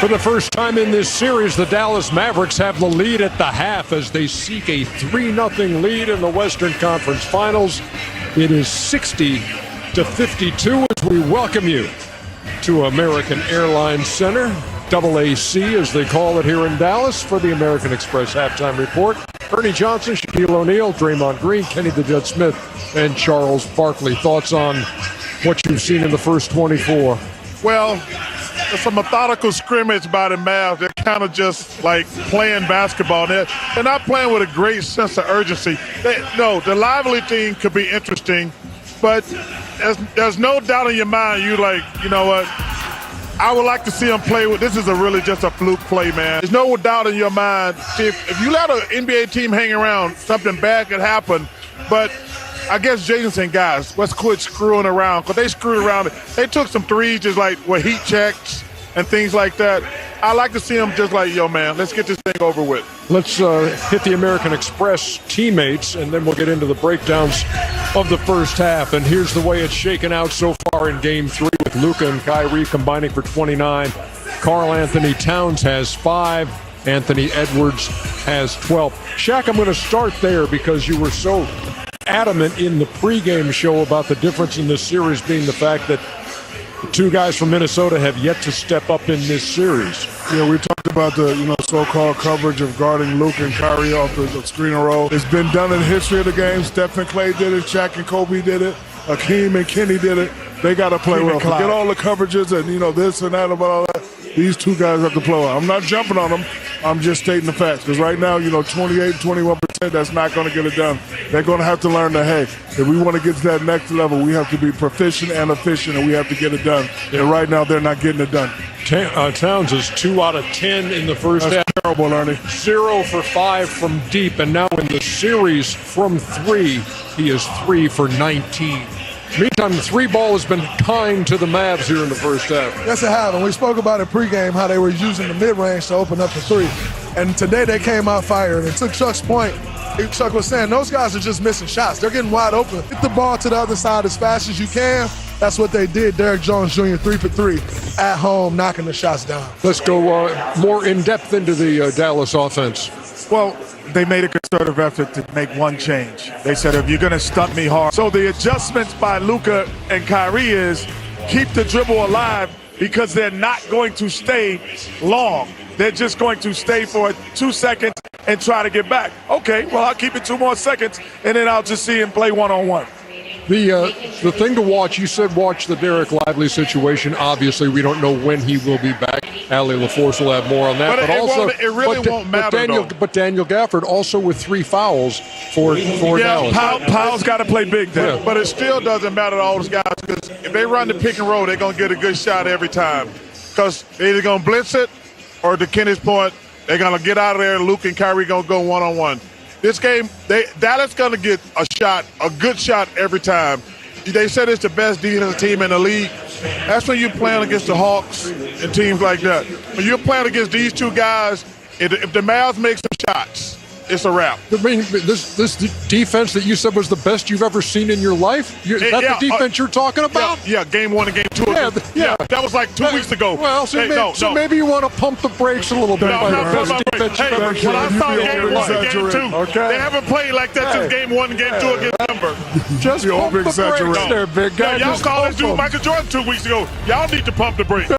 For the first time in this series, the Dallas Mavericks have the lead at the half as they seek a 3-0 lead in the Western Conference Finals. It is 60-52 as we welcome you to American Airlines Center, AAC as they call it here in Dallas, for the American Express Halftime Report. Ernie Johnson, Shaquille O'Neal, Draymond Green, Kenny the Jet Smith, and Charles Barkley. Thoughts on what you've seen in the first 24? Well, it's a methodical scrimmage by the Mavs. They're kind of just like playing basketball. They're not playing with a great sense of urgency. The lively thing could be interesting, but there's no doubt in your mind. You know what? I would like to see them play with. This is really just a fluke play, man. There's no doubt in your mind. See, if you let an NBA team hang around, something bad could happen. But I guess Jason saying, guys, let's quit screwing around, because they screwed around. They took some threes just like with heat checks and things like that. I like to see them just like, yo, man, let's get this thing over with. Let's hit the American Express teammates, and then we'll get into the breakdowns of the first half. And here's the way it's shaken out so far in Game 3, with Luka and Kyrie combining for 29. Karl Anthony Towns has 5. Anthony Edwards has 12. Shaq, I'm going to start there because you were so adamant in the pregame show about the difference in this series being the fact that the two guys from Minnesota have yet to step up in this series. Yeah, we talked about the so-called coverage of guarding Luke and Kyrie off the screen and roll. It's been done in the history of the game. Steph and Clay did it. Shaq and Kobe did it. Hakeem and Kenny did it. They got to play well. Forget all the coverages and this and that about all that. These two guys have to play well. I'm not jumping on them. I'm just stating the facts. Because right now, 28, 21%, that's not going to get it done. They're going to have to learn that, hey, if we want to get to that next level, we have to be proficient and efficient, and we have to get it done. And right now, they're not getting it done. Towns is 2 out of 10 in the first half. Terrible, Ernie. 0 for 5 from deep, and now in the series from 3, he is 3 for 19. Meantime, the 3 ball has been kind to the Mavs here in the first half. Yes, it has. And we spoke about it pregame, how they were using the mid-range to open up the 3. And today they came out firing. And to Chuck's point, Chuck was saying, those guys are just missing shots. They're getting wide open. Get the ball to the other side as fast as you can. That's what they did. Derrick Jones Jr., 3 for 3 at home, knocking the shots down. Let's go more in-depth into the Dallas offense. Well, they made a concerted effort to make one change. They said, if you're going to stunt me hard. So the adjustments by Luka and Kyrie is keep the dribble alive, because they're not going to stay long. They're just going to stay for 2 seconds and try to get back. Okay, well, I'll keep it 2 more seconds, and then I'll just see him play one-on-one. The thing to watch, you said watch the Derek Lively situation. Obviously, we don't know when he will be back. Allie LaForce will have more on that. But it really won't matter, but Daniel Gafford also with 3 fouls for Dallas. Powell's got to play big then. Yeah. But it still doesn't matter to all those guys, because if they run the pick and roll, they're going to get a good shot every time. Because they're either going to blitz it, or to Kenny's point, they're going to get out of there, and Luke and Kyrie going to go one-on-one. This game, Dallas going to get a good shot every time. They said it's the best defensive team in the league. That's when you're playing against the Hawks and teams like that. When you're playing against these two guys, if the Mavs make some shots, it's a wrap. I mean, this defense that you said was the best you've ever seen in your life? Is that the defense you're talking about? Yeah, game 1 and game 2. Yeah. That was like 2 weeks ago. Well, so maybe you want to pump the brakes a little bit. When I saw game 1 and game 2, they haven't played like that since game 1 and game 2 against Denver. Just pump the brakes there, big guy. Y'all called this dude Michael Jordan 2 weeks ago. Y'all need to pump the brakes.